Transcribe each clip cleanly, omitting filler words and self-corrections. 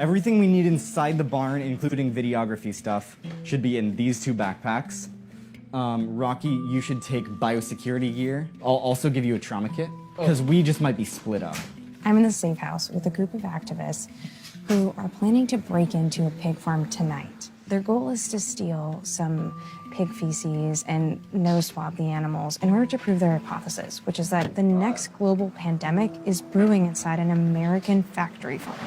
Everything we need inside the barn, including videography stuff, should be in these two backpacks. Rocky, you should take biosecurity gear. I'll also give you a trauma kit, because we just might be split up. I'm in the safe house with a group of activists who are planning to break into a pig farm tonight. Their goal is to steal some pig feces and nose swab the animals in order to prove their hypothesis, which is that the next global pandemic is brewing inside an American factory farm.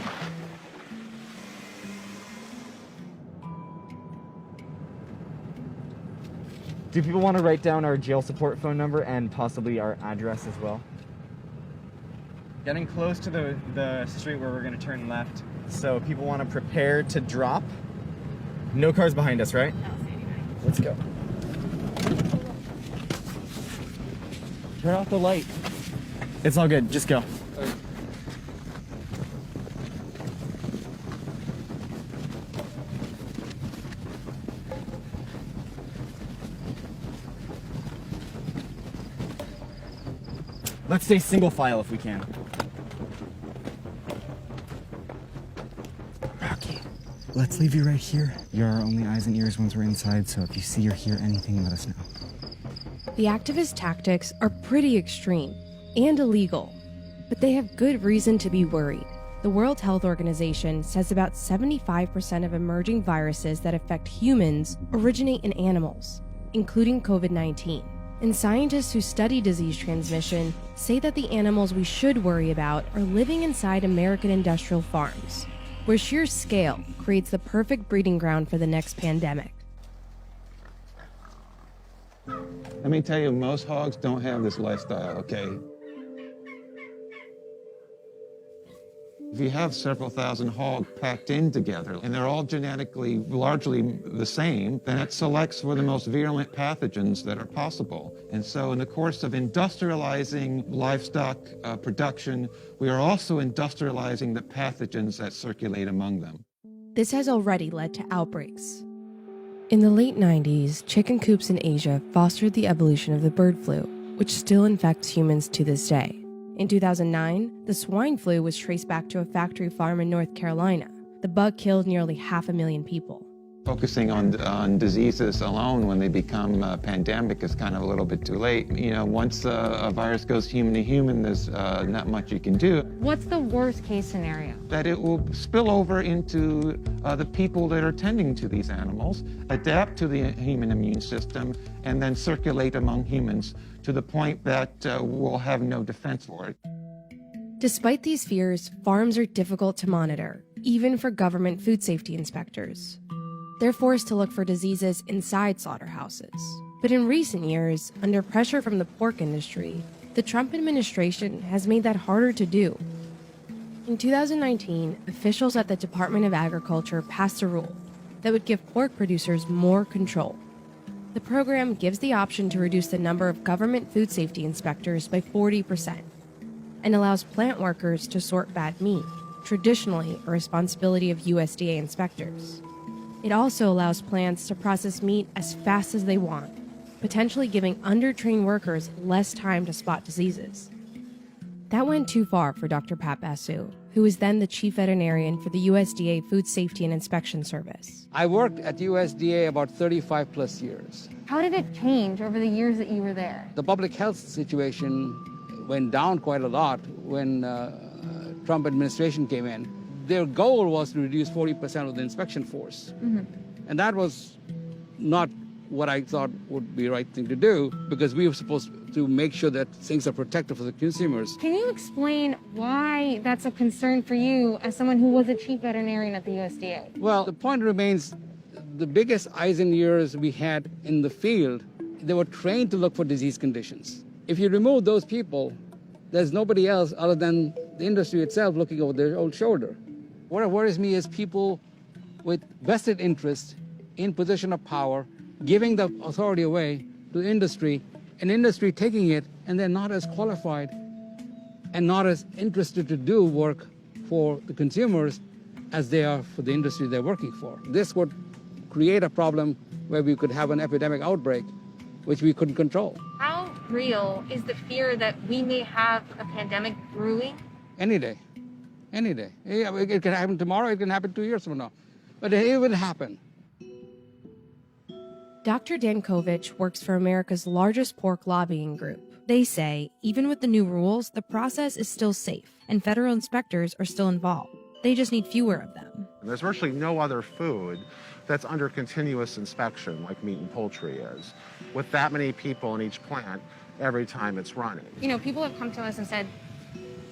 Do people want to write down our jail support phone number and possibly our address as well? Getting close to the street where we're going to turn left, so people want to prepare to drop. No cars behind us, right? No. Let's go. Turn off the light. It's all good, just go. Let's stay single file if we can. Rocky, let's leave you right here. You're our only eyes and ears once we're inside, so if you see or hear anything, let us know. The activist tactics are pretty extreme and illegal, but they have good reason to be worried. The World Health Organization says about 75% of emerging viruses that affect humans originate in animals, including COVID-19. And scientists who study disease transmission say that the animals we should worry about are living inside American industrial farms, where sheer scale creates the perfect breeding ground for the next pandemic. Let me tell you, most hogs don't have this lifestyle, okay? If you have several thousand hogs packed in together, and they're all genetically largely the same, then it selects for the most virulent pathogens that are possible. And so in the course of industrializing livestock production, we are also industrializing the pathogens that circulate among them. This has already led to outbreaks. In the late 90s, chicken coops in Asia fostered the evolution of the bird flu, which still infects humans to this day. In 2009, the swine flu was traced back to a factory farm in North Carolina. The bug killed nearly 500,000 people. Focusing on diseases alone when they become pandemic is kind of a little bit too late. You know, once a virus goes human to human, there's not much you can do. What's the worst case scenario? That it will spill over into the people that are tending to these animals, adapt to the human immune system, and then circulate among humans to the point that we'll have no defense for it. Despite these fears, farms are difficult to monitor, even for government food safety inspectors. They're forced to look for diseases inside slaughterhouses. But in recent years, under pressure from the pork industry, the Trump administration has made that harder to do. In 2019, officials at the Department of Agriculture passed a rule that would give pork producers more control. The program gives the option to reduce the number of government food safety inspectors by 40% and allows plant workers to sort bad meat, traditionally a responsibility of USDA inspectors. It also allows plants to process meat as fast as they want, potentially giving undertrained workers less time to spot diseases. That went too far for Dr. Pat Basu, who was then the chief veterinarian for the USDA Food Safety and Inspection Service. I worked at USDA about 35 plus years. How did it change over the years that you were there? The public health situation went down quite a lot when Trump administration came in. Their goal was to reduce 40% of the inspection force. And that was not what I thought would be the right thing to do, because we were supposed to make sure that things are protected for the consumers. Can you explain why that's a concern for you as someone who was a chief veterinarian at the USDA? Well, the point remains, the biggest eyes and ears we had in the field, they were trained to look for disease conditions. If you remove those people, there's nobody else other than the industry itself looking over their own shoulder. What worries me is people with vested interest in position of power giving the authority away to industry, and industry taking it, and they're not as qualified and not as interested to do work for the consumers as they are for the industry they're working for. This would create a problem where we could have an epidemic outbreak, which we couldn't control. How real is the fear that we may have a pandemic brewing? Any day. Any day. Yeah, it can happen tomorrow, it can happen 2 years from now. But it will happen. Dr. Dankovich works for America's largest pork lobbying group. They say, even with the new rules, the process is still safe, and federal inspectors are still involved. They just need fewer of them. There's virtually no other food that's under continuous inspection like meat and poultry is, with that many people in each plant every time it's running. You know, people have come to us and said,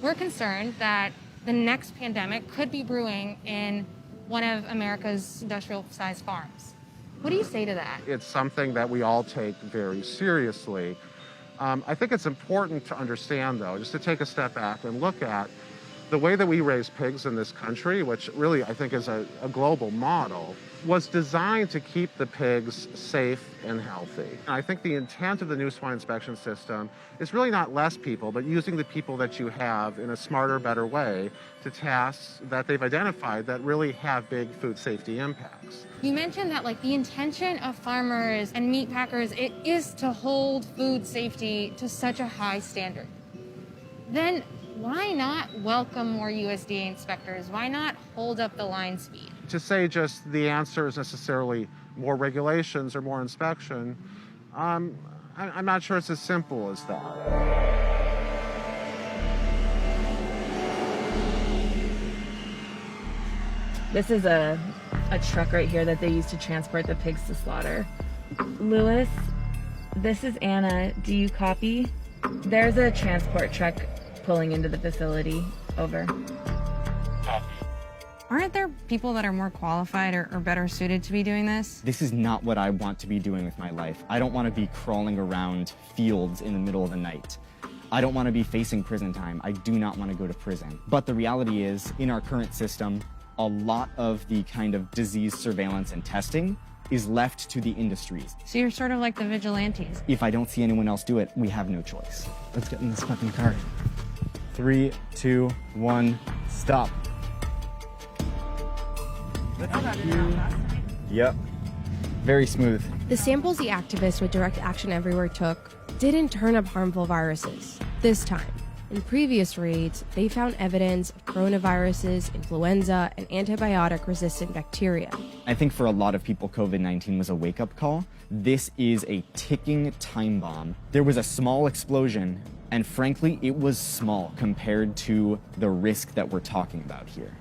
we're concerned that the next pandemic could be brewing in one of America's industrial-sized farms. What do you say to that? It's something that we all take very seriously. I think it's important to understand, though, just to take a step back and look at the way that we raise pigs in this country, which really I think is a global model, was designed to keep the pigs safe and healthy. And I think the intent of the new swine inspection system is really not less people, but using the people that you have in a smarter, better way to tasks that they've identified that really have big food safety impacts. You mentioned that like the intention of farmers and meat packers, it is to hold food safety to such a high standard. Then why not welcome more USDA inspectors? Why not hold up the line speed? To say just the answer is necessarily more regulations or more inspection, I'm not sure it's as simple as that. This is a truck right here that they use to transport the pigs to slaughter. Lewis, this is Anna. Do you copy? There's a transport truck pulling into the facility. Over. Aren't there people that are more qualified or better suited to be doing this? This is not what I want to be doing with my life. I don't want to be crawling around fields in the middle of the night. I don't want to be facing prison time. I do not want to go to prison. But the reality is, in our current system, a lot of the kind of disease surveillance and testing is left to the industries. So you're sort of like the vigilantes. If I don't see anyone else do it, we have no choice. Let's get in this fucking car. 3, 2, 1, stop. Yep. Very smooth. The samples the activists with Direct Action Everywhere took didn't turn up harmful viruses this time. In previous raids, they found evidence of coronaviruses, influenza, and antibiotic-resistant bacteria. I think for a lot of people, COVID-19 was a wake-up call. This is a ticking time bomb. There was a small explosion, and frankly, it was small compared to the risk that we're talking about here.